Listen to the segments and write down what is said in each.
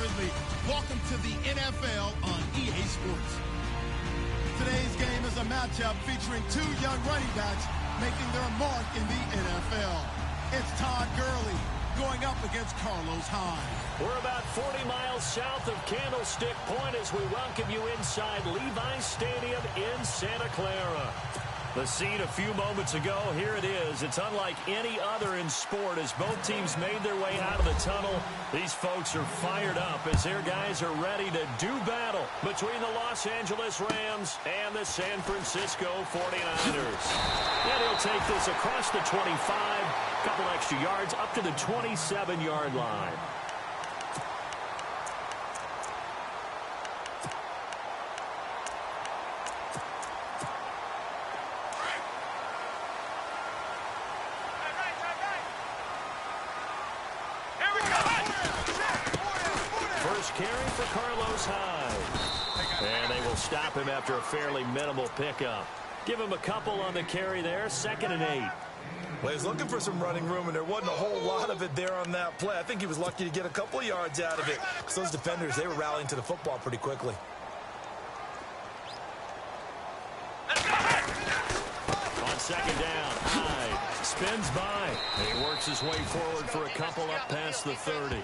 Ridley. Welcome to the NFL on EA Sports. Today's game is a matchup featuring two young running backs making their mark in the NFL. It's Todd Gurley going up against Carlos Hyde. We're about 40 miles south of Candlestick Point as we welcome you inside Levi's Stadium in Santa Clara. The scene a few moments ago, here it is. It's unlike any other in sport as both teams made their way out of the tunnel. These folks are fired up as their guys are ready to do battle between the Los Angeles Rams and the San Francisco 49ers. And he'll take this across the 25, a couple extra yards up to the 27-yard line. Carry for Carlos Hyde. And they will stop him after a fairly minimal pickup. Give him a couple on the carry there. 2nd and 8. Well, he was looking for some running room, and there wasn't a whole lot of it there on that play. I think he was lucky to get a couple of yards out of it because those defenders, they were rallying to the football pretty quickly. On 2nd down, Hyde spins by. He works his way forward for a couple up past the 30.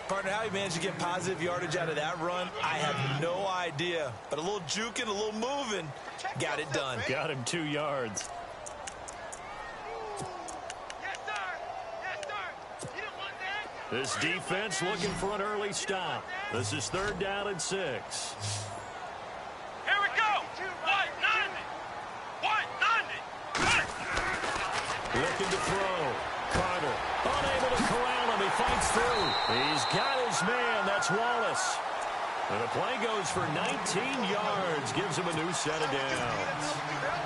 Partner, how he managed to get positive yardage out of that run, I have no idea. But a little juking, a little moving, got it done. Got him 2 yards. Yes, sir. Yes, sir. You don't want that? This defense looking for an early stop. This is 3rd down and 6. Here we go. 190. Looking to throw. Carter unable to corral him. He fights through. He's got his man. That's Wallace. And the play goes for 19 yards. Gives him a new set of downs.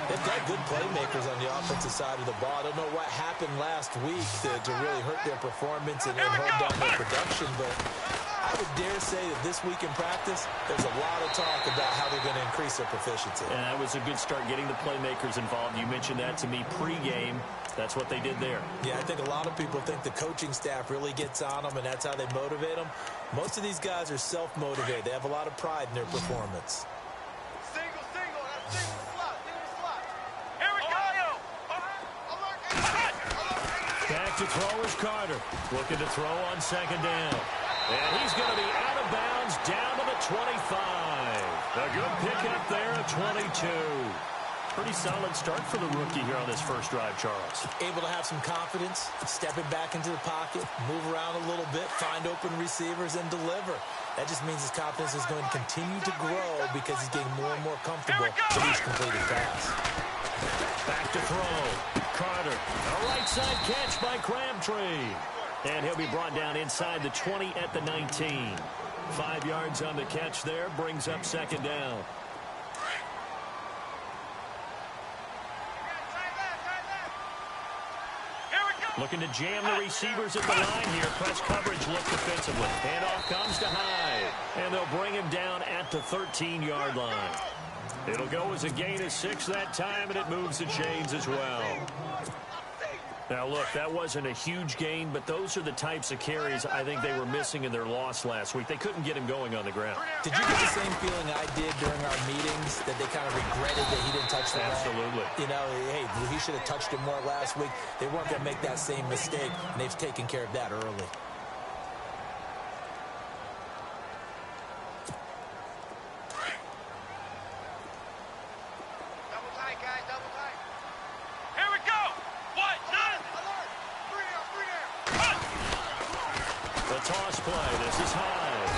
They've got good playmakers on the offensive side of the ball. I don't know what happened last week to really hurt their performance and hold down their production, but I would dare say that this week in practice, there's a lot of talk about how they're going to increase their proficiency. And that was a good start getting the playmakers involved. You mentioned that to me pregame. That's what they did there. Yeah, I think a lot of people think the coaching staff really gets on them, and that's how they motivate them. Most of these guys are self-motivated. They have a lot of pride in their performance. Single, slot. Here we go. Back to throw is Carter. Looking to throw on 2nd down. And he's going to be out of bounds down to the 25. A good pickup there at 22. Pretty solid start for the rookie here on this first drive, Charles. Able to have some confidence, stepping back into the pocket, move around a little bit, find open receivers, and deliver. That just means his confidence is going to continue to grow because he's getting more and more comfortable with each completed pass. Back to throw. Carter. A right side catch by Crabtree. And he'll be brought down inside the 20 at the 19. 5 yards on the catch there. Brings up 2nd down. Looking to jam the receivers at the line here. Press coverage look defensively. Handoff comes to Hyde. And they'll bring him down at the 13-yard line. It'll go as a gain of 6 that time, and it moves the chains as well. Now, look, that wasn't a huge gain, but those are the types of carries I think they were missing in their loss last week. They couldn't get him going on the ground. Did you get the same feeling I did during our meetings, that they kind of regretted that he didn't touch the ball? Absolutely. You know, hey, he should have touched it more last week. They weren't going to make that same mistake, and they've taken care of that early. Toss play. This is Hyde.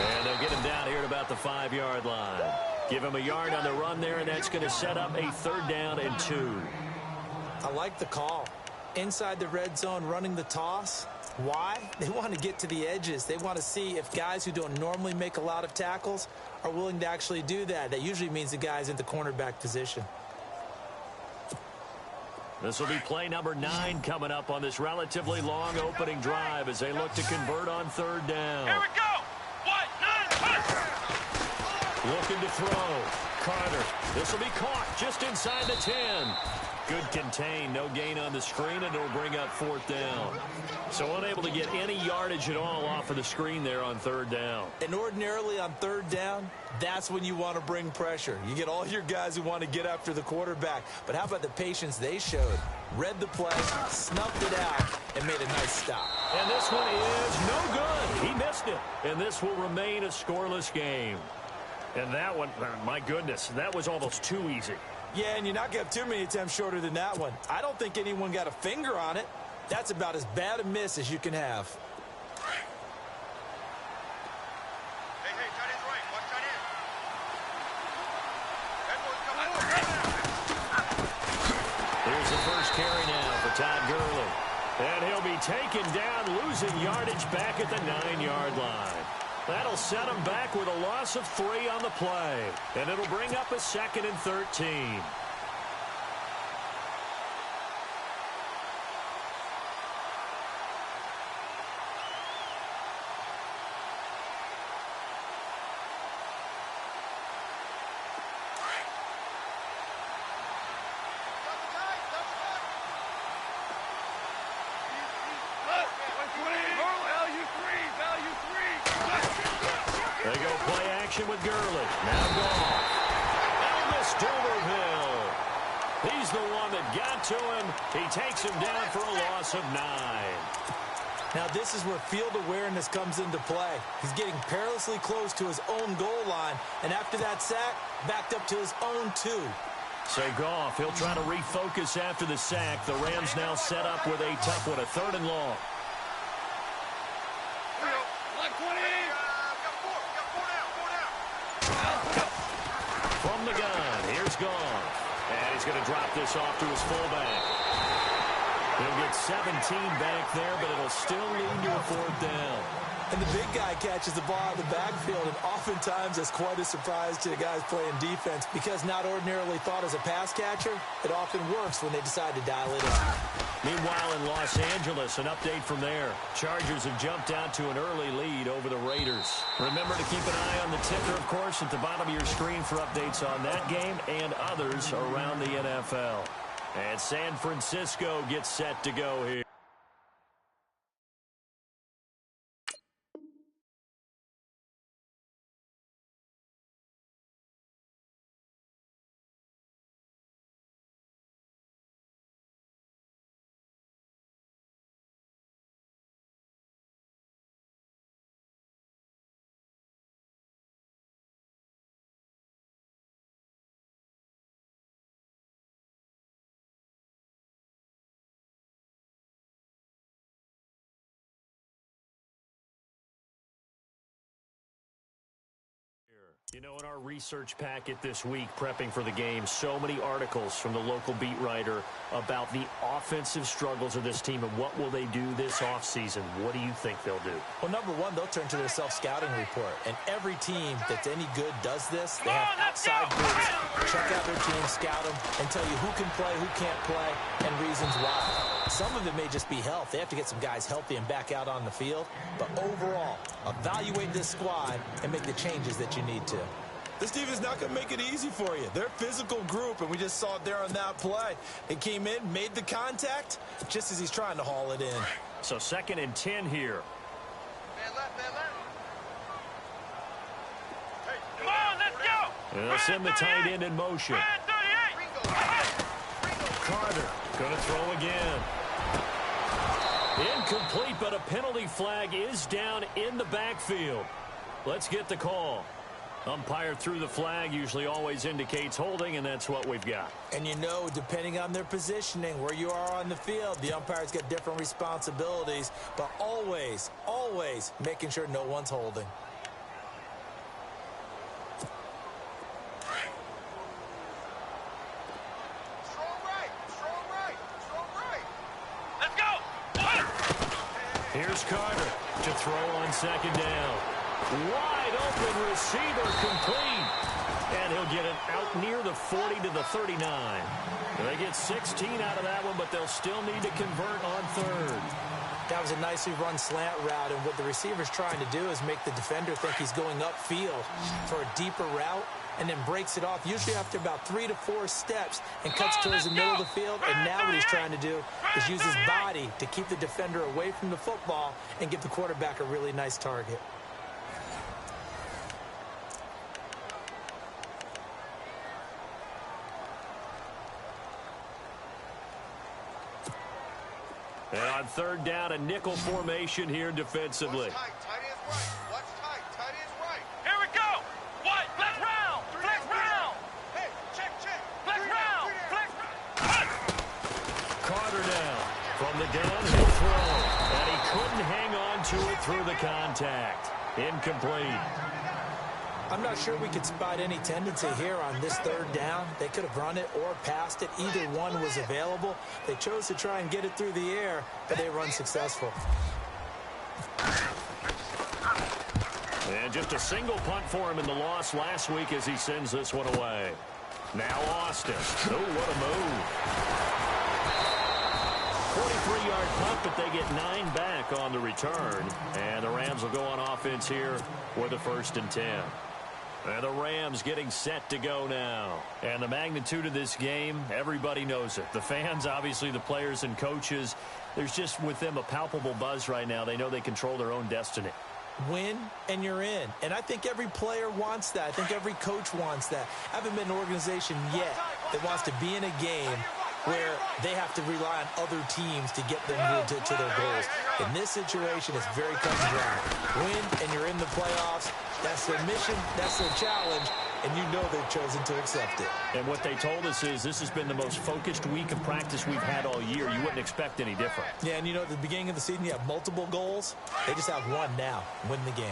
And they'll get him down here at about the 5-yard line. Give him a yard on the run there, and that's going to set up a 3rd down and 2. I like the call. Inside the red zone, running the toss. Why? They want to get to the edges. They want to see if guys who don't normally make a lot of tackles are willing to actually do that. That usually means the guy's in the cornerback position. This will be play number 9 coming up on this relatively long opening drive as they look to convert on 3rd down. Here we go. 1, 9, 5. Looking to throw. Carter. This will be caught just inside the 10. Good contain. No gain on the screen, and it'll bring up 4th down. So unable to get any yardage at all off of the screen there on 3rd down. And ordinarily on 3rd down, that's when you want to bring pressure. You get all your guys who want to get after the quarterback. But how about the patience they showed? Read the play, snuffed it out, and made a nice stop. And this one is no good. He missed it. And this will remain a scoreless game. And that one, my goodness, that was almost too easy. Yeah, and you're not going to have too many attempts shorter than that one. I don't think anyone got a finger on it. That's about as bad a miss as you can have. Hey, tight end's right. Watch tight end. Edwards, come on. Here's the first carry now for Todd Gurley. And he'll be taken down, losing yardage back at the 9-yard line. That'll set him back with a loss of 3 on the play. And it'll bring up a 2nd and 13. They go play action with Gurley. Now Goff. Elvis Dumervil. He's the one that got to him. He takes him down for a loss of 9. Now this is where field awareness comes into play. He's getting perilously close to his own goal line. And after that sack, backed up to his own 2. So Goff, he'll try to refocus after the sack. The Rams now set up with a tough one, a 3rd and long. From the gun, here's Goff. And he's going to drop this off to his fullback. He'll get 17 back there, but it'll still lead to a 4th down. And the big guy catches the ball out of the backfield, and oftentimes that's quite a surprise to the guys playing defense because not ordinarily thought as a pass catcher, it often works when they decide to dial it up. Meanwhile, in Los Angeles, an update from there. Chargers have jumped out to an early lead over the Raiders. Remember to keep an eye on the ticker, of course, at the bottom of your screen for updates on that game and others around the NFL. And San Francisco gets set to go here. You know, in our research packet this week, prepping for the game, so many articles from the local beat writer about the offensive struggles of this team and what will they do this offseason. What do you think they'll do? Well, number one, they'll turn to their self-scouting report. And every team that's any good does this. They have outside groups, check out their team, scout them, and tell you who can play, who can't play, and reasons why. Some of it may just be health. They have to get some guys healthy and back out on the field. But overall, evaluate this squad and make the changes that you need to. This defense not going to make it easy for you. They're a physical group, and we just saw it there on that play. It came in, made the contact, just as he's trying to haul it in. So 2nd and 10 here. Man left. Hey, come on, let's go. And they'll send the tight end in motion. Ringo. Carter going to throw again. Incomplete, but a penalty flag is down in the backfield. Let's get the call. Umpire threw the flag, usually always indicates holding, and that's what we've got. And you know, depending on their positioning, where you are on the field, the umpire's got different responsibilities, but always, always making sure no one's holding. Strong right. Let's go. Here's Carter to throw on 2nd down. Wide open receiver, complete. And he'll get it out near the 40 to the 39. They get 16 out of that one, but they'll still need to convert on 3rd. Now, That was a nicely run slant route, and what the receiver's trying to do is make the defender think he's going upfield for a deeper route, and then breaks it off, usually after about 3 to 4 steps, and cuts towards the middle of the field. And now what he's trying to do is use his body to keep the defender away from the football and give the quarterback a really nice target. And on third down, a nickel formation here defensively. What's tight? Tight is right. What's tight? Tight is right. Here we go. What? Flex round. Flex round. Hey, check. Flex round. Flex round. Carter down from the downhill throw. And he couldn't hang on to it through the contact. Incomplete. I'm not sure we could spot any tendency here on this third down. They could have run it or passed it. Either one was available. They chose to try and get it through the air, but they were unsuccessful. And just a single punt for him in the loss last week as he sends this one away. Now Austin. Oh, what a move. 43-yard punt, but they get 9 back on the return. And the Rams will go on offense here with a 1st and 10. And the Rams getting set to go now. And the magnitude of this game, everybody knows it. The fans, obviously the players and coaches, there's just with them a palpable buzz right now. They know they control their own destiny. Win, and you're in. And I think every player wants that. I think every coach wants that. I haven't been an organization yet that wants to be in a game where they have to rely on other teams to get them to their goals. In this situation, it's very cut and dry. Win, and you're in the playoffs. That's their mission. That's their challenge. And you know they've chosen to accept it. And what they told us is this has been the most focused week of practice we've had all year. You wouldn't expect any different. Yeah, and you know, at the beginning of the season, you have multiple goals. They just have one now. Win the game.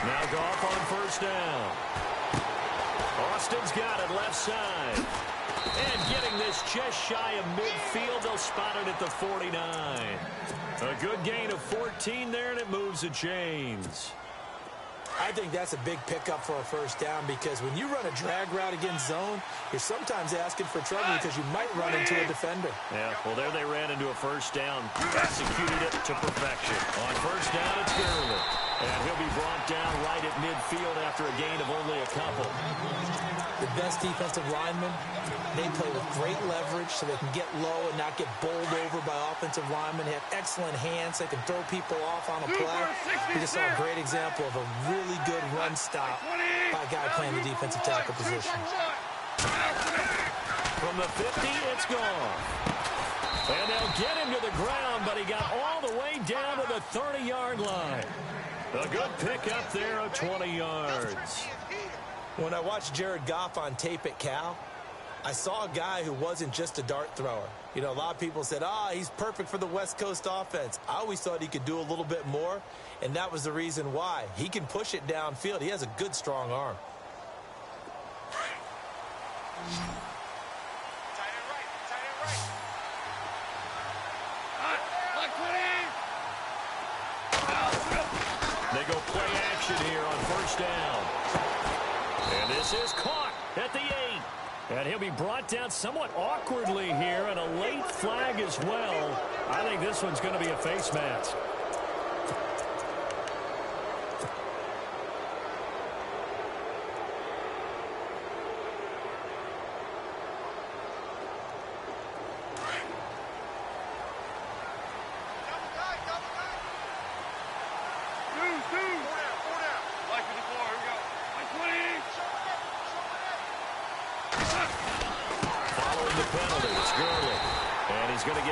Now Goff on 1st down. Austin's got it left side. And getting this just shy of midfield, they'll spot it at the 49. A good gain of 14 there, and it moves the chains. I think that's a big pickup for a 1st down, because when you run a drag route against zone, you're sometimes asking for trouble because you might run into a defender. Yeah, well, there they ran into a 1st down. Executed it to perfection. On 1st down, it's Gurley. And he'll be brought down right at midfield after a gain of only a couple. The best defensive linemen, they play with great leverage so they can get low and not get bowled over by offensive linemen. They have excellent hands. They can throw people off on a play. We just saw a great example of a really good run stop by a guy playing the defensive tackle position. From the 50, it's gone. And they'll get him to the ground, but he got all the way down to the 30-yard line. A good pick up there of 20 yards. When I watched Jared Goff on tape at Cal, I saw a guy who wasn't just a dart thrower. You know, a lot of people said, he's perfect for the West Coast offense. I always thought he could do a little bit more, and that was the reason why. He can push it downfield. He has a good, strong arm. They go play action here on 1st down. And this is caught at the 8. And he'll be brought down somewhat awkwardly here, and a late flag as well. I think this one's going to be a face mask.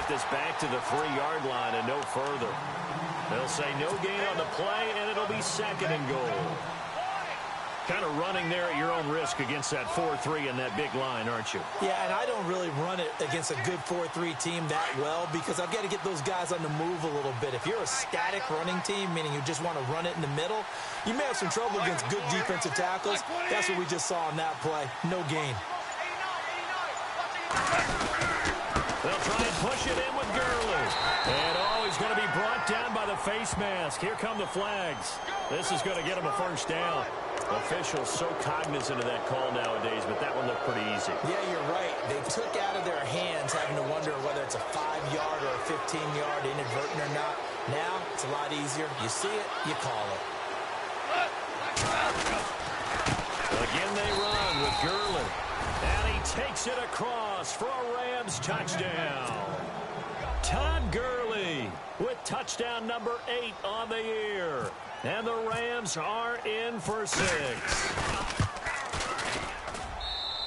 This back to the 3-yard line and no further. They'll say no gain on the play, and it'll be 2nd and goal. Kind of running there at your own risk against that 4-3 and that big line, aren't you? Yeah, and I don't really run it against a good 4-3 team that well, because I've got to get those guys on the move a little bit. If you're a static running team, meaning you just want to run it in the middle, you may have some trouble against good defensive tackles. That's what we just saw on that play. No gain. They'll try and push it in with Gurley. And, he's going to be brought down by the face mask. Here come the flags. This is going to get him a 1st down. Officials so cognizant of that call nowadays, but that one looked pretty easy. Yeah, you're right. They took out of their hands having to wonder whether it's a 5-yard or a 15-yard inadvertent or not. Now, it's a lot easier. You see it, you call it. Again they run with Gurley. And he takes it across for a Rams touchdown. Todd Gurley with touchdown number 8 on the year. And the Rams are in for 6.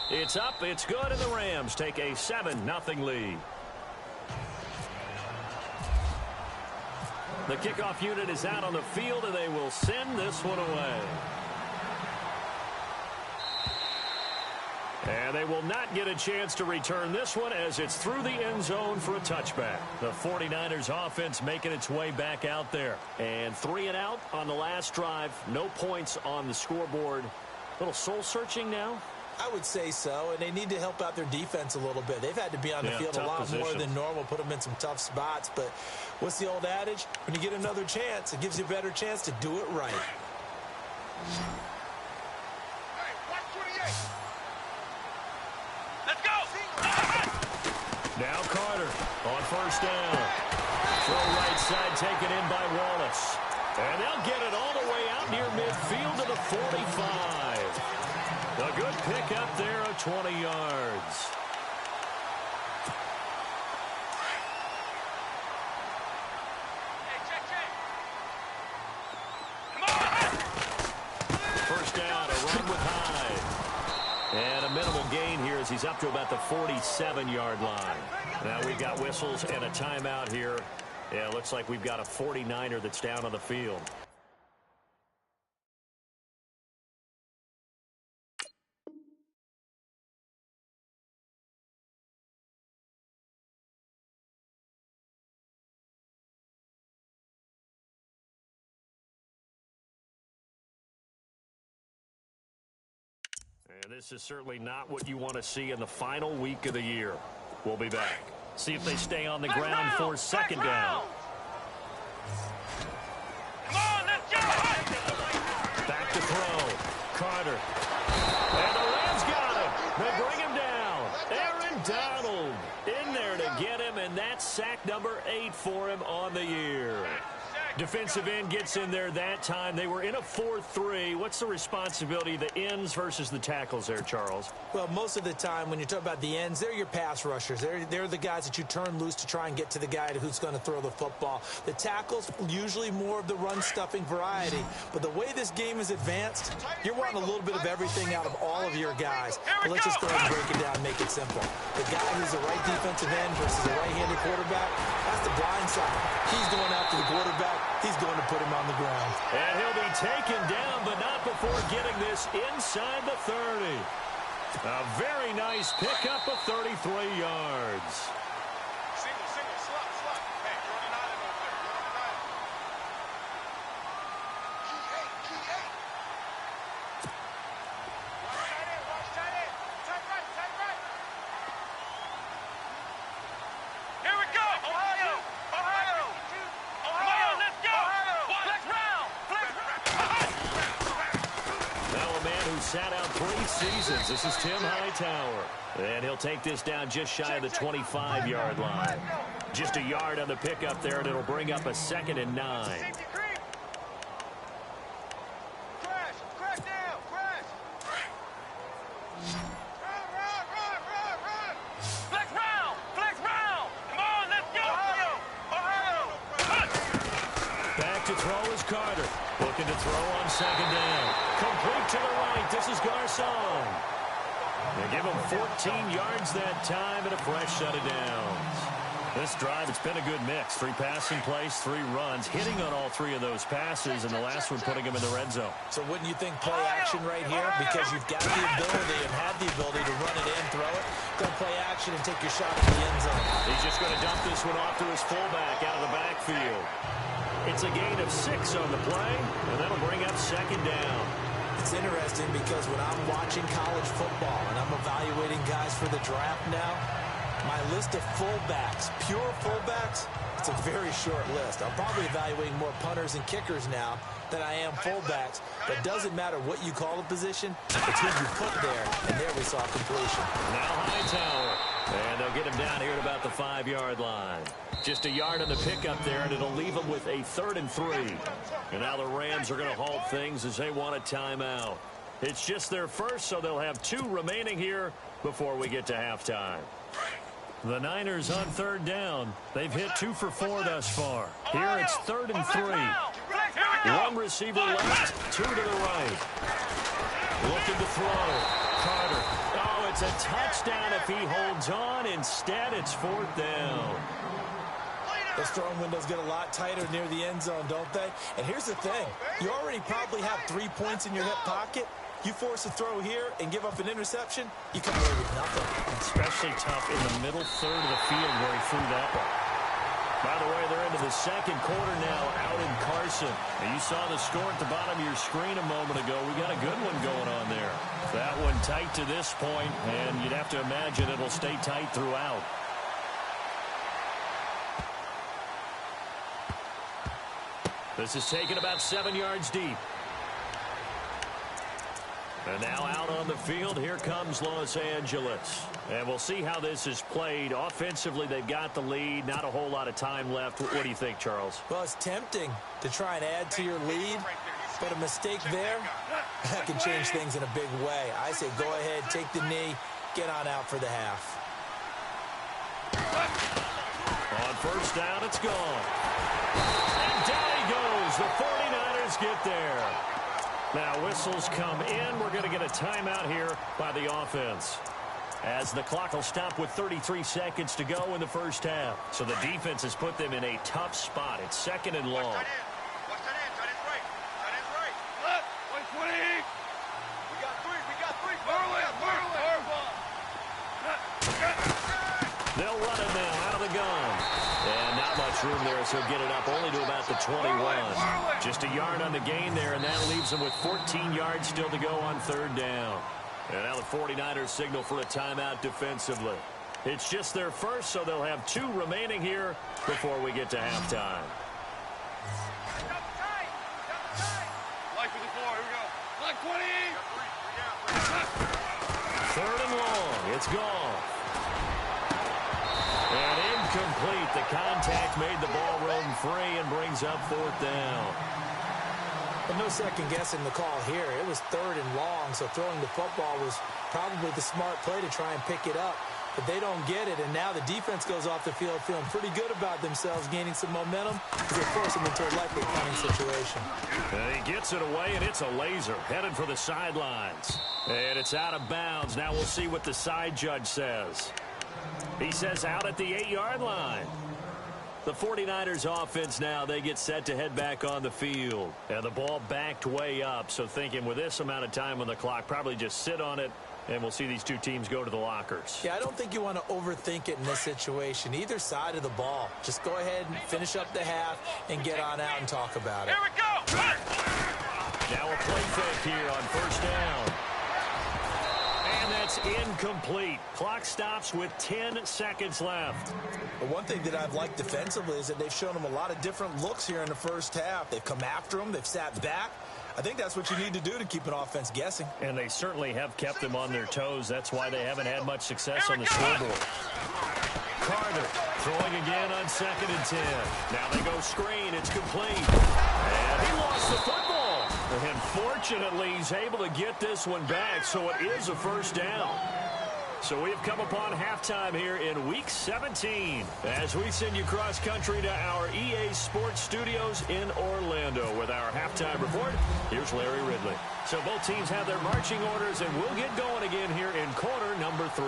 It's up, it's good, and the Rams take a 7-0 lead. The kickoff unit is out on the field, and they will send this one away. And they will not get a chance to return this one as it's through the end zone for a touchback. The 49ers offense making its way back out there. And 3 and out on the last drive. No points on the scoreboard. A little soul-searching now? I would say so, and they need to help out their defense a little bit. They've had to be on the field a lot more than normal, put them in some tough spots. But what's the old adage? When you get another chance, it gives you a better chance to do it right. Now Carter on first down. Throw right side taken in by Wallace. And they'll get it all the way out near midfield to the 45. A good pick up there of 20 yards. First down, a run with Hyde. And a minimal gain here as he's up to about the 47-yard line. Now we've got whistles and a timeout here. Yeah, it looks like we've got a 49er that's down on the field. And this is certainly not what you want to see in the final week of the year. We'll be back. See if they stay on the ground for second down. Come on, let's go! Back to throw. Carter. And the Rams got him. They bring him down. Aaron Donald in there to get him, and that's sack number 8 for him on the year. Defensive end gets in there that time. They were in a 4-3. What's the responsibility of the ends versus the tackles there, Charles? Well, most of the time when you talk about the ends, they're your pass rushers. They're the guys that you turn loose to try and get to the guy who's going to throw the football. The tackles, usually more of the run-stuffing variety. But the way this game is advanced, you're wanting a little bit of everything out of all of your guys. But let's just go ahead and break it down and make it simple. The guy who's the right defensive end versus a right-handed quarterback, that's the blind side. He's going after the quarterback. He's going to put him on the ground. And he'll be taken down, but not before getting this inside the 30. A very nice pickup of 33 yards. Single, slot. Hey, you're on an island over there. You're on an island. Key eight. Watch tight end. Tight right. Here we go. Ohio. Come on, let's go. Flex round. Now a man who sat out 3 seasons. This is Tim Hightower. And he'll take this down just shy of the 25-yard line. Just a yard on the pickup there, and it'll bring up a 2nd and 9. Safety creep. Crash down. Run. Flex round. Come on, let's go. Ohio. Back to throw is Carter. Looking to throw on 2nd down. Complete to the right. This is Garcon. They give him 14 yards that time and a fresh set of downs. This drive, it's been a good mix. 3 passing plays, 3 runs, hitting on all 3 of those passes, and the last one putting him in the red zone. So wouldn't you think play action right here? Because you've got the ability and have the ability to run it in, throw it. Go play action and take your shot at the end zone. He's just going to dump this one off to his fullback out of the backfield. It's a gain of 6 on the play, and that'll bring up 2nd down. It's interesting because when I'm watching college football and I'm evaluating guys for the draft now, my list of fullbacks, pure fullbacks, It's a very short list. I'm probably evaluating more punters and kickers now than I am fullbacks. But doesn't matter what you call a position, it's who you put there. And there we saw completion. Now Hightower. And they'll get him down here at about the 5-yard line. Just a yard on the pickup there, and it'll leave them with a 3rd and 3. And now the Rams are going to halt things as they want a timeout. It's just their first, so they'll have 2 remaining here before we get to halftime. The Niners on 3rd down. They've hit 2 for 4 thus far. Here it's 3rd and 3. 1 receiver left, 2 to the right. Looking to throw. Carter. Oh, it's a touchdown if he holds on. Instead, it's 4th down. Those throwing windows get a lot tighter near the end zone, don't they? And here's the thing. You already probably have 3 points in your hip pocket. You force a throw here and give up an interception, you come away with nothing. Especially tough in the middle third of the field where he threw that one. By the way, they're into the 2nd quarter now out in Carson. And you saw the score at the bottom of your screen a moment ago. We got a good one going on there. That one tight to this point, and you'd have to imagine it'll stay tight throughout. This is taken about 7 yards deep. And now out on the field, here comes Los Angeles. And we'll see how this is played. Offensively, they've got the lead. Not a whole lot of time left. What do you think, Charles? Well, it's tempting to try and add to your lead, but a mistake there, that can change things in a big way. I say go ahead, take the knee, get on out for the half. On 1st down, it's gone. And down he goes. The 49ers get there. Now whistles come in. We're going to get a timeout here by the offense, as the clock will stop with 33 seconds to go in the first half. So the defense has put them in a tough spot. It's 2nd and long. Watch that in. Tight end's right. Tight end's right. 120. We got 3. They'll run it now out of the gun. And not much room there, so get it up only to about the 21. Just a yard on the gain there, and that leaves them with 14 yards still to go on 3rd down. And now the 49ers signal for a timeout defensively. It's just their first, so they'll have 2 remaining here before we get to halftime. Life with the floor. Here we go. Black 20. 3rd and long. It's gone. And incomplete. The contact made the ball roam free and brings up 4th down. But no second guessing the call here. It was 3rd and long, so throwing the football was probably the smart play to try and pick it up. But they don't get it, and now the defense goes off the field feeling pretty good about themselves, gaining some momentum as they force them into a likely punting situation. And he gets it away, and it's a laser headed for the sidelines. And it's out of bounds. Now we'll see what the side judge says. He says out at the 8-yard line. The 49ers offense now, they get set to head back on the field. And the ball backed way up, so thinking with this amount of time on the clock, probably just sit on it, and we'll see these 2 teams go to the lockers. Yeah, I don't think you want to overthink it in this situation. Either side of the ball. Just go ahead and finish up the half and get on out and talk about it. Here we go. Now a play fake here on 1st down. And that's incomplete. Clock stops with 10 seconds left. But one thing that I've liked defensively is that they've shown them a lot of different looks here in the first half. They've come after them. They've sat back. I think that's what you need to do to keep an offense guessing. And they certainly have kept them on their toes. That's why they haven't had much success on the scoreboard. Carter throwing again on 2nd and 10. Now they go screen. It's complete. And he lost the football. And fortunately, he's able to get this one back, so it is a 1st down. So we have come upon halftime here in Week 17 as we send you cross-country to our EA Sports Studios in Orlando with our halftime report. Here's Larry Ridley. So both teams have their marching orders, and we'll get going again here in quarter number 3.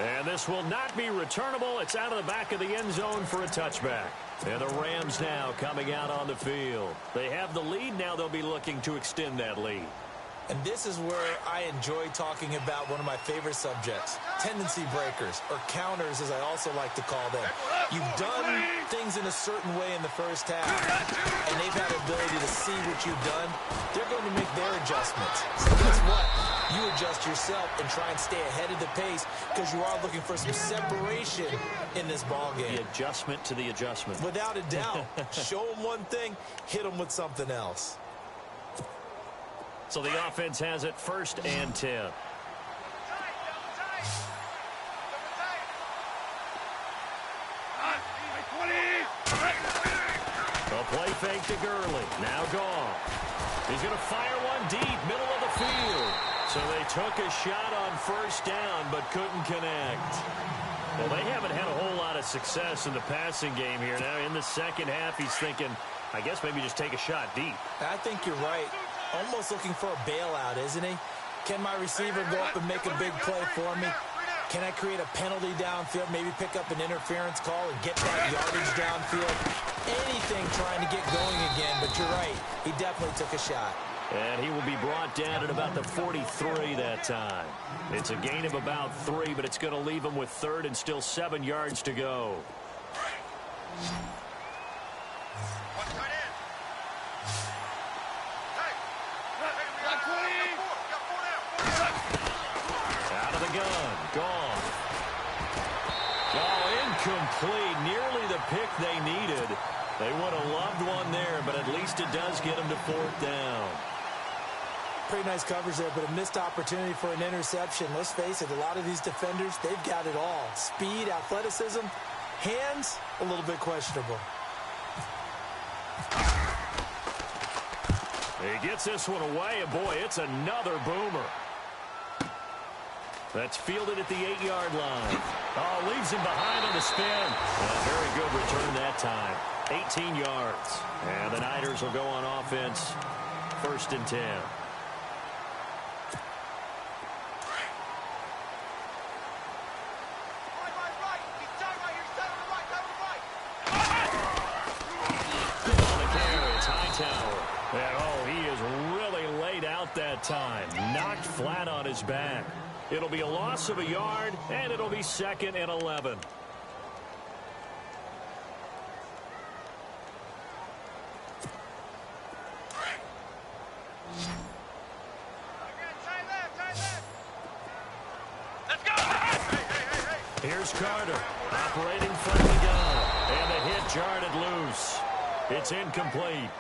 And this will not be returnable. It's out of the back of the end zone for a touchback. And the Rams now coming out on the field. They have the lead. Now they'll be looking to extend that lead. And this is where I enjoy talking about one of my favorite subjects, tendency breakers, or counters as I also like to call them. You've done things in a certain way in the first half, and they've had the ability to see what you've done. They're going to make their adjustments. So guess what? You adjust yourself and try and stay ahead of the pace because you are looking for some separation in this ball game. The adjustment to the adjustment. Without a doubt. Show them one thing, hit them with something else. So the offense has it 1st and 10. A play fake to Gurley. Now Goff. He's going to fire one deep, middle of the field. So they took a shot on 1st down, but couldn't connect. Well, they haven't had a whole lot of success in the passing game here. Now in the second half, he's thinking, I guess maybe just take a shot deep. I think you're right. Almost looking for a bailout, isn't he? Can my receiver go up and make a big play for me? Can I create a penalty downfield, maybe pick up an interference call and get that yardage downfield? Anything trying to get going again, but you're right. He definitely took a shot. And he will be brought down at about the 43 that time. It's a gain of about 3, but it's going to leave him with 3rd and still 7 yards to go. Out of the gun. Gone. Oh, incomplete. Nearly the pick they needed. They would have loved one there, but at least it does get them to 4th down. Pretty nice coverage there, but a missed opportunity for an interception. Let's face it, a lot of these defenders, they've got it all. Speed, athleticism, hands, a little bit questionable. He gets this one away, and boy, it's another boomer. That's fielded at the 8-yard line. Oh, leaves him behind on the spin. A very good return that time. 18 yards. And the Niners will go on offense. 1st and 10. On the carry, it's Hightower. And oh, he is really laid out that time. Knocked flat on his back. It'll be a loss of a yard, and it'll be 2nd and 11. Here's Carter, operating from the gun, and the hit jarred it loose. It's incomplete.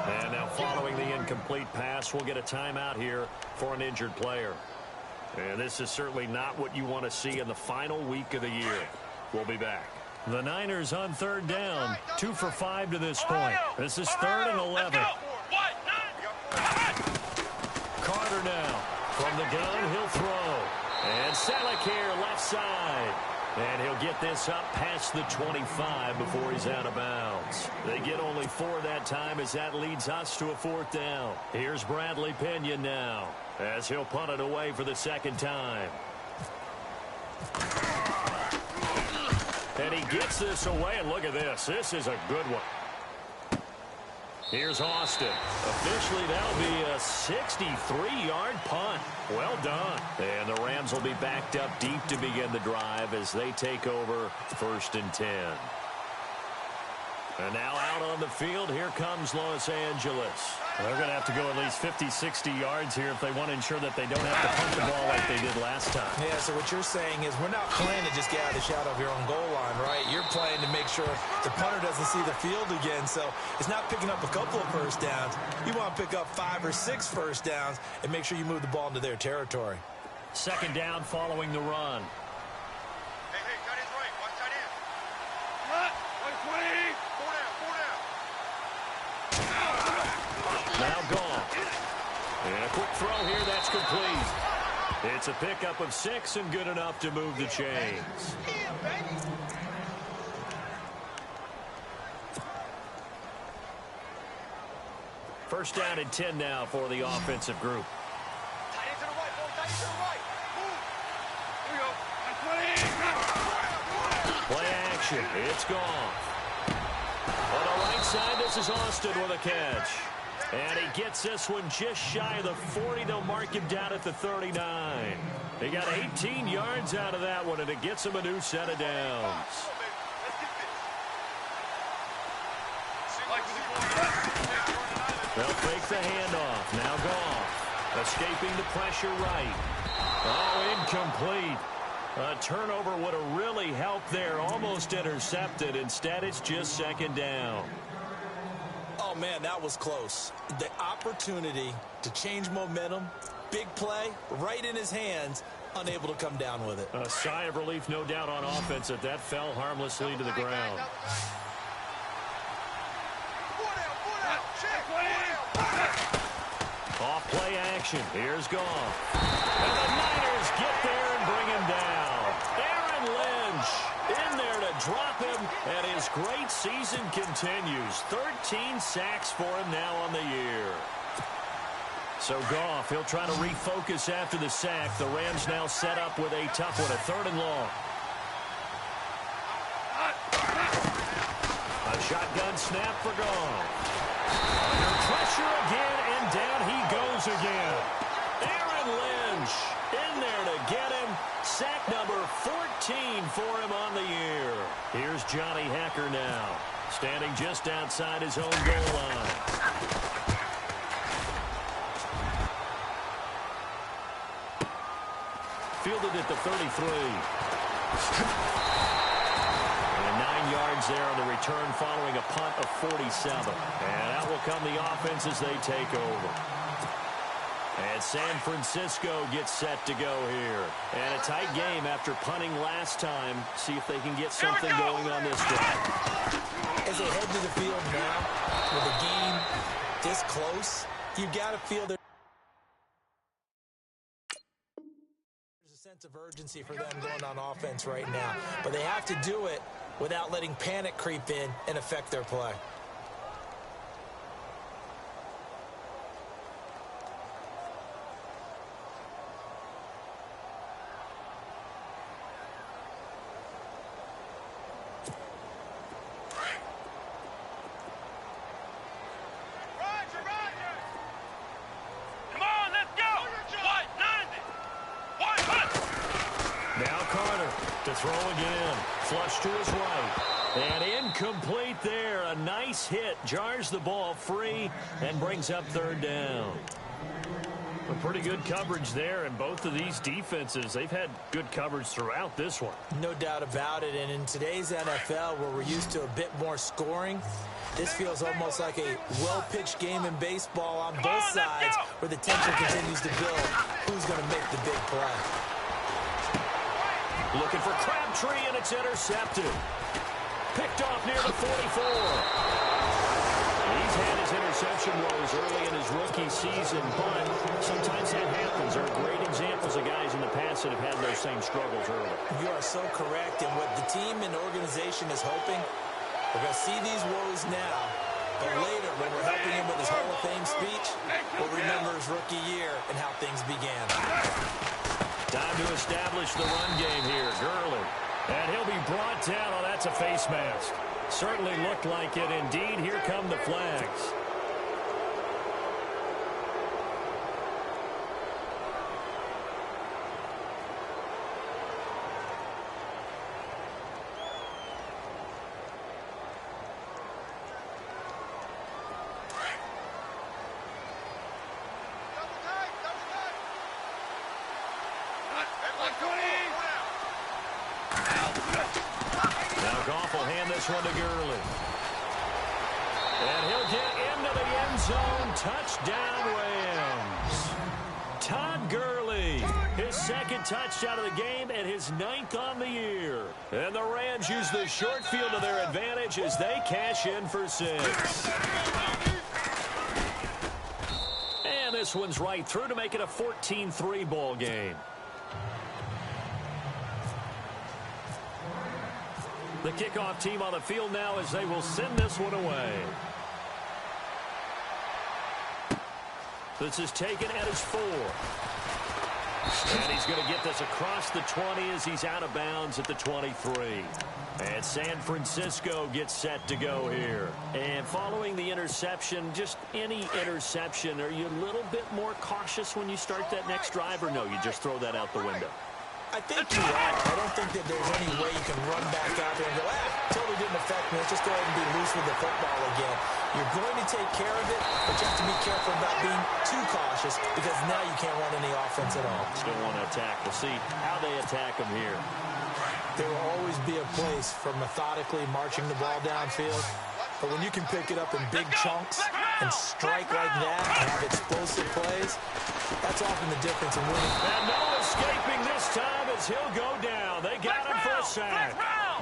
And now following the incomplete pass, we'll get a timeout here for an injured player. And this is certainly not what you want to see in the final week of the year. We'll be back. The Niners on 3rd down, 2 for 5 to this point. This is 3rd and 11. Carter now from the gun, he'll throw. And Salakir left side. And he'll get this up past the 25 before he's out of bounds. They get only 4 that time as that leads us to a 4th down. Here's Bradley Pinion now as he'll punt it away for the 2nd time. And he gets this away, and look at this. This is a good one. Here's Austin. Officially, that'll be a 63-yard punt. Well done. And the Rams will be backed up deep to begin the drive as they take over 1st and 10. And now out on the field, here comes Los Angeles. They're going to have to go at least 50, 60 yards here if they want to ensure that they don't have to punt the ball like they did last time. Yeah, so what you're saying is we're not playing to just get out of the shadow of your own goal line, right? You're playing to make sure the punter doesn't see the field again. So it's not picking up a couple of 1st downs. You want to pick up 5 or 6 1st downs and make sure you move the ball into their territory. 2nd down following the run. Hey, tight end's right. Watch tight end. Cut. 120. 4 down. Now gone. And a quick throw here, that's complete. It's a pickup of 6 and good enough to move the chains. First down and 10 now for the offensive group. Tight end to the right, boy. Tight end to the right. Move. Here we go. 120. Play action. It's gone. On the right side, this is Austin with a catch. And he gets this one just shy of the 40. They'll mark him down at the 39. He got 18 yards out of that one, and it gets him a new set of downs. They'll fake the handoff. Now Goff. Escaping the pressure right. Oh, incomplete. A turnover would have really helped there. Almost intercepted. Instead, it's just second down. Oh, man, that was close. The opportunity to change momentum, big play, right in his hands, unable to come down with it. A sigh of relief, no doubt, on offense that fell harmlessly to the ground. Off play action. Here's Goff. And the Niners get there and bring him down. Aaron Lynch in there to drop him, and his great season continues. 13 sacks for him now on the year. So Goff, he'll try to refocus after the sack. The Rams now set up with a tough one, a 3rd and long. A shotgun snap for Goff. Under pressure again, and down he goes again. Aaron Lynch in there to get him. Sack number 14 for him on the year. Here's Johnny Hacker now, standing just outside his own goal line. Fielded at the 33. And 9 yards there on the return following a punt of 47. And out will come the offense as they take over. And San Francisco gets set to go here. And a tight game after punting last time. See if they can get something going on this drive. As they head to the field now, with a game this close, you've got to feel there's a sense of urgency for them going on offense right now. But they have to do it without letting panic creep in and affect their play. Throw again. Flush to his right. And incomplete there. A nice hit. Jars the ball free and brings up 3rd down. A pretty good coverage there, and both of these defenses, they've had good coverage throughout this one. No doubt about it. And in today's NFL, where we're used to a bit more scoring, this feels almost like a well-pitched game in baseball on both sides, where the tension continues to build. Who's going to make the big play? Looking for Crabtree, and it's intercepted. Picked off near the 44. He's had his interception woes early in his rookie season, but sometimes that happens. There are great examples of guys in the past that have had those same struggles early. You are so correct, and what the team and organization is hoping, we're going to see these woes now, but later, when we're helping him with his Hall of Fame speech, we'll remember his rookie year and how things began. Time to establish the run game here. Gurley. And he'll be brought down. Oh, that's a face mask. Certainly looked like it. Indeed, here come the flags. One to Gurley. And he'll get into the end zone. Touchdown, Rams. Todd Gurley, his 2nd touchdown of the game and his 9th on the year. And the Rams use the short field to their advantage as they cash in for 6. And this one's right through to make it a 14-3 ball game. The kickoff team on the field now as they will send this one away. This is taken at his 4. And he's going to get this across the 20 as he's out of bounds at the 23. And San Francisco gets set to go here. And following the interception, just any interception, are you a little bit more cautious when you start that next drive, or no, you just throw that out the window? I think you are. I don't think that there's any way you can run back out there and go, totally didn't affect me. Let's just go ahead and be loose with the football again. You're going to take care of it, but you have to be careful about being too cautious because now you can't run any offense at all. Still want to attack. We'll see how they attack them here. There will always be a place for methodically marching the ball downfield, but when you can pick it up in big chunks and strike like that and have explosive plays, that's often the difference in winning. And no escaping this time as he'll go down. They got him for a sack.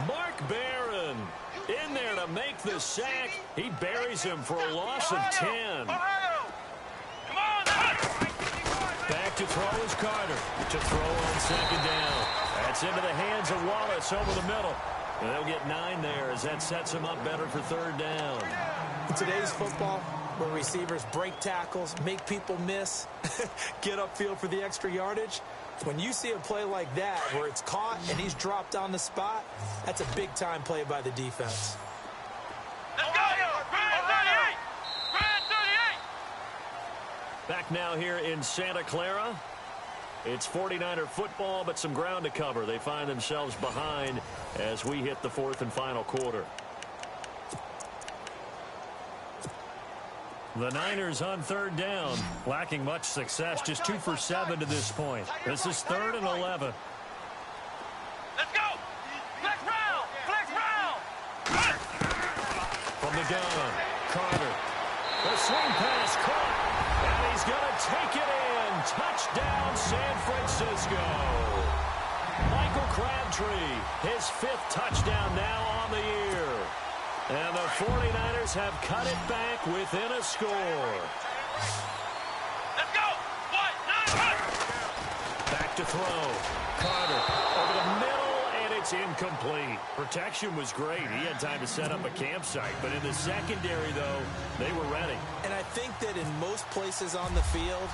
Mark Barron in there to make the sack. He buries him for a loss of 10. Back to throw is Carter. To throw on second down. That's into the hands of Wallace over the middle. And they'll get 9 there as that sets him up better for third down. In today's football, where receivers break tackles, make people miss, get upfield for the extra yardage, when you see a play like that where it's caught and he's dropped on the spot, that's a big-time play by the defense. Let's go! Grand 38! Grand 38! Back now here in Santa Clara. It's 49er football, but some ground to cover. They find themselves behind as we hit the 4th and final quarter. The Niners on third down, lacking much success, just 2 for 7 to this point. This is 3rd and 11. Let's go! Flex round! Flex round! From the gun, Carter. The swing pass caught, and he's going to take it in. Touchdown, San Francisco. Michael Crabtree, his 5th touchdown now on the year. And the 49ers have cut it back within a score. Let's go! 1-9-1! Back to throw. Carter over the middle, and it's incomplete. Protection was great. He had time to set up a campsite. But in the secondary, though, they were ready. And I think that in most places on the field,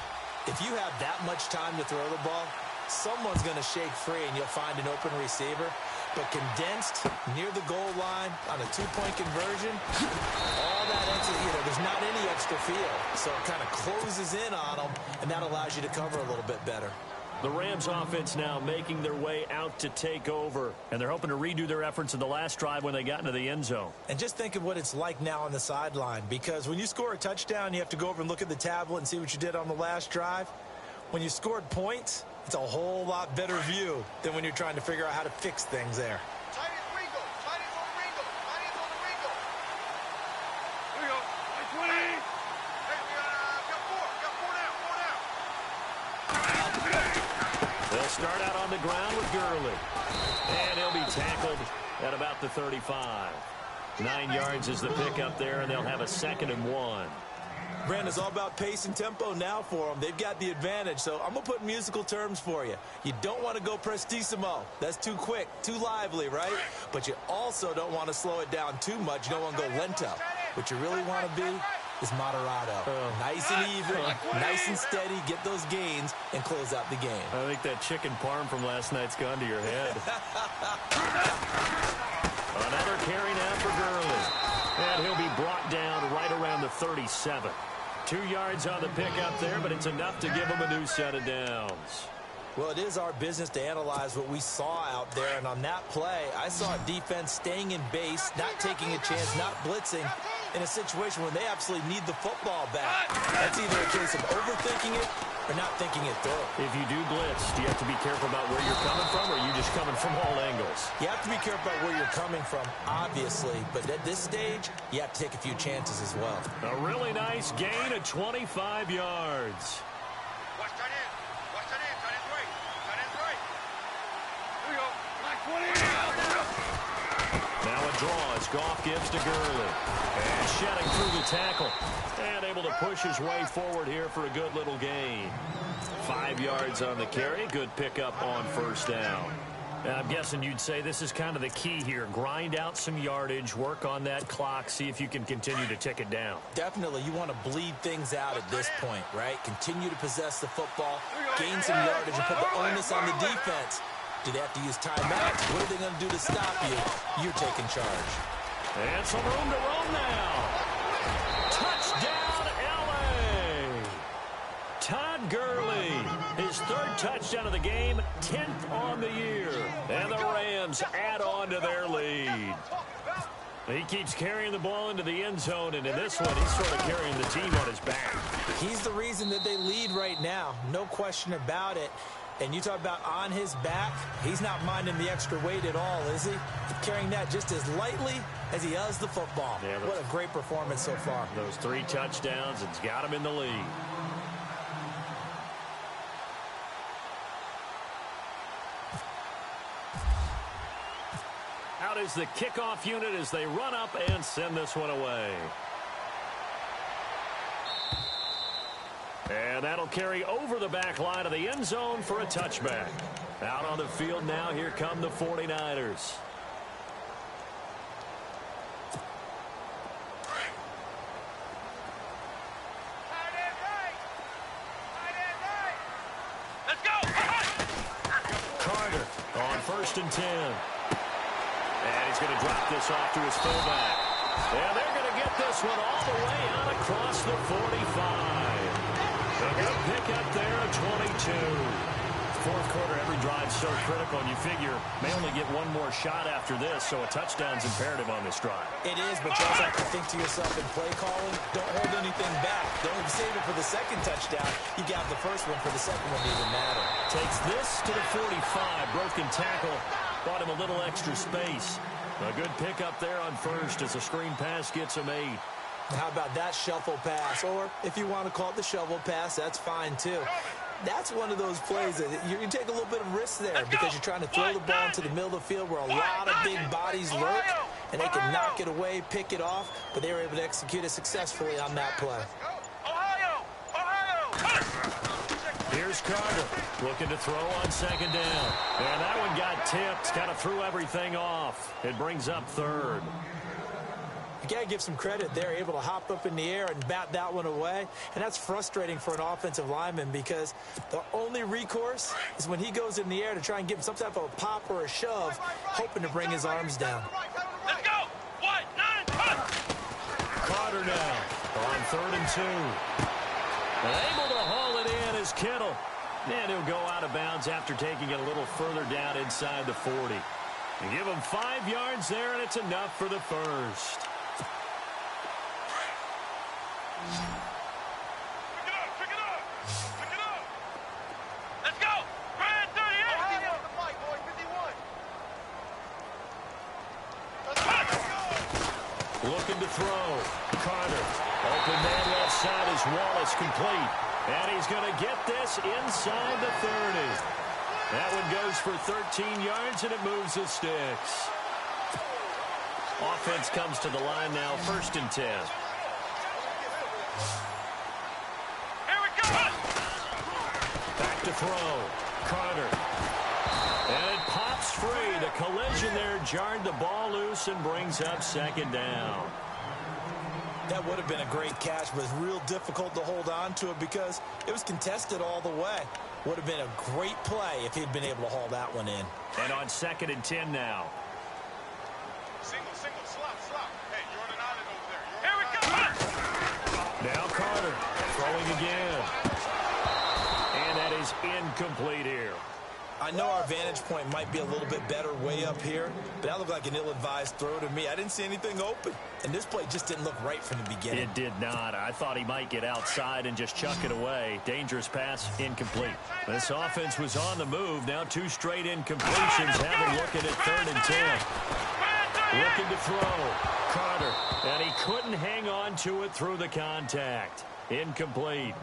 if you have that much time to throw the ball, someone's going to shake free and you'll find an open receiver. But condensed near the goal line on a 2-point conversion, all that extra, there's not any extra field. So it kind of closes in on them, and that allows you to cover a little bit better. The Rams offense now making their way out to take over, and they're hoping to redo their efforts in the last drive when they got into the end zone. And just think of what it's like now on the sideline, because when you score a touchdown, you have to go over and look at the tablet and see what you did on the last drive. When you scored points, it's a whole lot better view than when you're trying to figure out how to fix things there. Tight is Ringo. Tight is on Ringo. Tight is on the Ringo. Here we go. 20. Hey, we got 4. Got 4 now. They'll start out on the ground with Gurley. And he'll be tackled at about the 35. 9 yards is the pickup there, and they'll have a 2nd and 1. Brandon, it's all about pace and tempo now for them. They've got the advantage, so I'm going to put musical terms for you. You don't want to go prestissimo. That's too quick, too lively, right? But you also don't want to slow it down too much. You don't want to go lento. What you really want to be is moderato. Nice and even, nice and steady, get those gains, and close out the game. I think that chicken parm from last night's gone to your head. Another carry now for Gurley. And he'll be brought down right around the 37. 2 yards on the pickup there, but it's enough to give him a new set of downs. Well, it is our business to analyze what we saw out there, and on that play, I saw a defense staying in base, not taking a chance, not blitzing, in a situation when they absolutely need the football back. That's either a case of overthinking it or not thinking it through. If you do blitz, do you have to be careful about where you're coming from, or are you just coming from all angles? You have to be careful about where you're coming from, obviously, but at this stage, you have to take a few chances as well. A really nice gain of 25 yards. Watch tight end. Watch tight end. Tight end's right. Tight end's right. Here we go. Black 20. Now a draw as Goff gives to Gurley. And shedding through the tackle. And able to push his way forward here for a good little gain. 5 yards on the carry. Good pickup on first down. And I'm guessing you'd say this is kind of the key here. Grind out some yardage, work on that clock, see if you can continue to tick it down. Definitely, you want to bleed things out at this point, right? Continue to possess the football, gain some yardage, and put the onus on the defense. Do they have to use timeouts? What are they going to do to stop you? You're taking charge. And some room to roam now. Touchdown, L.A. Todd Gurley, his 3rd touchdown of the game, 10th on the year. And the Rams add on to their lead. He keeps carrying the ball into the end zone, and in this one, he's sort of carrying the team on his back. He's the reason that they lead right now. No question about it. And you talk about on his back, he's not minding the extra weight at all, is he? Carrying that just as lightly as he does the football. Yeah, what a great performance so far. Those 3 touchdowns, it's got him in the lead. Out is the kickoff unit as they run up and send this one away. And that'll carry over the back line of the end zone for a touchback. Out on the field now, here come the 49ers. Let's go! Carter on 1st and 10. And he's going to drop this off to his fullback. And they're going to get this one all the way out across the 45. They're going to pick up there at 22. Fourth quarter, every drive so critical, and you figure may only get one more shot after this, so a touchdown's imperative on this drive. It is, but you also have to think to yourself in play calling, don't hold anything back. Don't save it for the second touchdown. You got the first one for the second one to even matter. Takes this to the 45. Broken tackle. Bought him a little extra space. A good pickup there on 1st as a screen pass gets him 8. How about that shuffle pass? Or if you want to call it the shovel pass, that's fine too. That's one of those plays that you take a little bit of risk there because you're trying to throw the ball into the middle of the field where a lot of big bodies lurk, and they can knock it away, pick it off, but they were able to execute it successfully on that play. Here's Carter looking to throw on 2nd down. And that one got tipped, kind of threw everything off. It brings up 3rd. You got to give some credit. They're able to hop up in the air and bat that one away. And that's frustrating for an offensive lineman because the only recourse is when he goes in the air to try and give him some type of a pop or a shove, hoping to bring his arms down. Let's go! 1, 9, cut! Carter now on 3rd and 2. Able to haul it in is Kittle. And he'll go out of bounds after taking it a little further down inside the 40. You give him 5 yards there, and it's enough for the first. Pick it up! Let's go! Brand 38! Ohio! The fight, boy, 51. Looking to throw. Carter. Open man left side is Wallace, complete. And he's going to get this inside the 30. That one goes for 13 yards, and it moves the sticks. Offense comes to the line now, 1st and 10. Here we go! Back to throw. Carter. And it pops free. The collision there jarred the ball loose and brings up 2nd down. That would have been a great catch, but it's real difficult to hold on to it because it was contested all the way. Would have been a great play if he'd been able to haul that one in. And on 2nd and 10 now. Single, slop. Hey, you're on an island over there. Here we go! Now Carter throwing again. And that is incomplete here. I know our vantage point might be a little bit better way up here, but that looked like an ill-advised throw to me. I didn't see anything open, and this play just didn't look right from the beginning. It did not. I thought he might get outside and just chuck it away. Dangerous pass, incomplete. This offense was on the move. Now 2 straight incompletions. Have him looking at 3rd and 10. Looking to throw. Carter. And he couldn't hang on to it through the contact. Incomplete.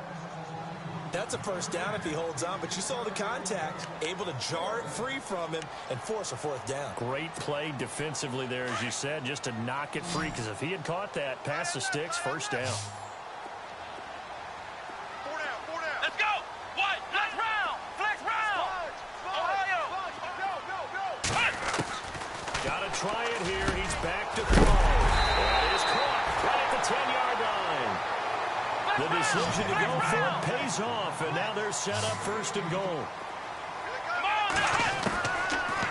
That's a first down if he holds on, but you saw the contact, able to jar it free from him and force a 4th down. Great play defensively there, as you said, just to knock it free, because if he had caught that, past the sticks, 1st down. 4 down. Let's go! What? Flex round! Ohio! Go! Gotta try it here. He's back to throw. That is caught right at the 10-yard line. The decision to go for it pays off, and now they're set up 1st and goal.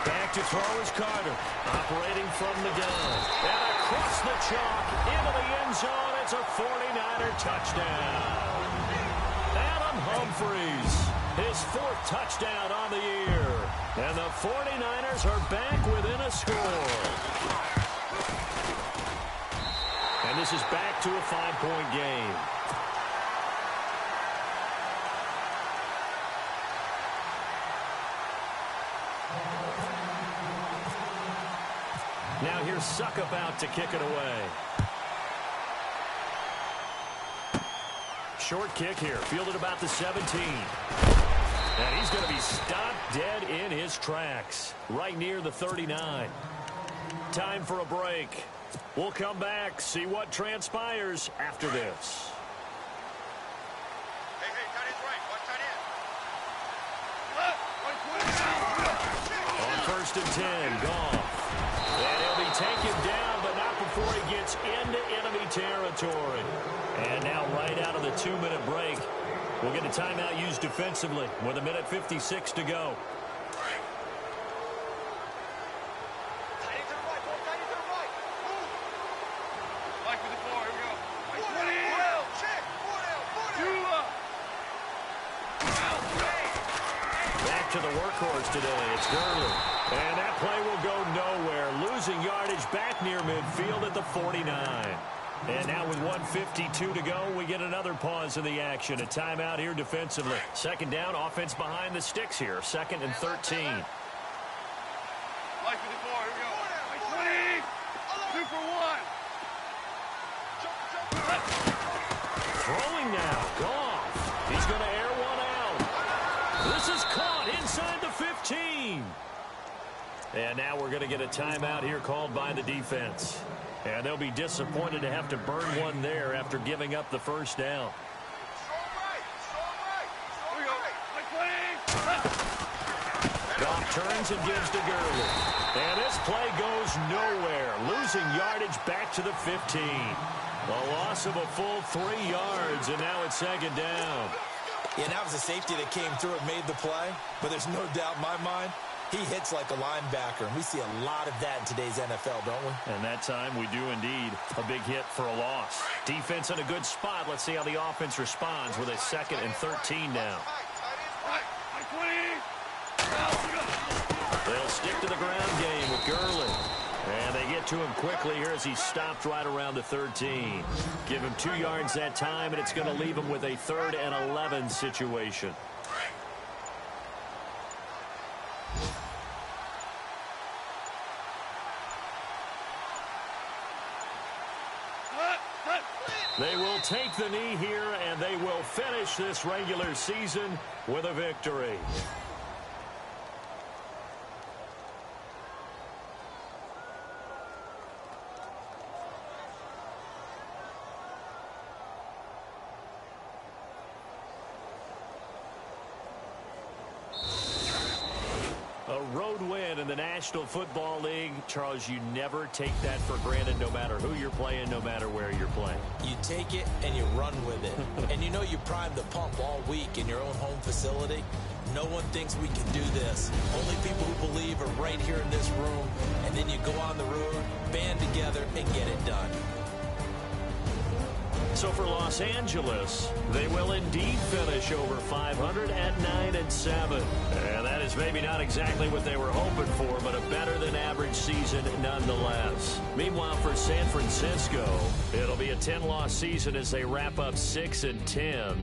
Back to throw is Carter, operating from the gun. And across the chalk, into the end zone, it's a 49er touchdown. Adam Humphries, his 4th touchdown on the year. And the 49ers are back within a score. And this is back to a 5-point game. Now here's Suckup out to kick it away. Short kick here, fielded about the 17. And he's going to be stopped dead in his tracks, right near the 39. Time for a break. We'll come back, see what transpires after this. Hey, tight end's right. Watch tight end. On 1st and 10, Goff. And he'll be taken down, but not before he gets into enemy territory. And now right out of the 2-minute break, we'll get a timeout used defensively with 1:56 to go. Back to the workhorse today. It's Gurley. And that play will go nowhere. Losing yardage back near midfield at the 49. And now with 1:52 to go, we get another pause in the action. A timeout here defensively. 2nd down, offense behind the sticks here. 2nd and 13. Throwing now. Goff. He's going to air one out. This is caught inside the 15. And now we're going to get a timeout here called by the defense. And they'll be disappointed to have to burn one there after giving up the 1st down. Goff turns and gives to Gurley. And this play goes nowhere. Losing yardage back to the 15. A loss of a full 3 yards, and now it's 2nd down. Yeah, that was a safety that came through and made the play. But there's no doubt in my mind, he hits like a linebacker. And we see a lot of that in today's NFL, don't we? And that time we do indeed. A big hit for a loss. Defense in a good spot. Let's see how the offense responds with a 2nd and 13 now. They'll stick to the ground game with Gurley. And they get to him quickly here as he stopped right around the 13. Give him 2 yards that time, and it's going to leave him with a 3rd and 11 situation. They will take the knee here, and they will finish this regular season with a victory. A road win in the National Football League. Charles, you never take that for granted, no matter who you're playing, no matter where you're playing. You take it and you run with it. And you know you primed the pump all week in your own home facility. No one thinks we can do this. Only people who believe are right here in this room. And then you go on the road, band together, and get it done. So for Los Angeles, they will indeed finish over 500 at 9-7. And that is maybe not exactly what they were hoping for, but a better than average season nonetheless. Meanwhile, for San Francisco, it'll be a 10-loss season as they wrap up 6-10.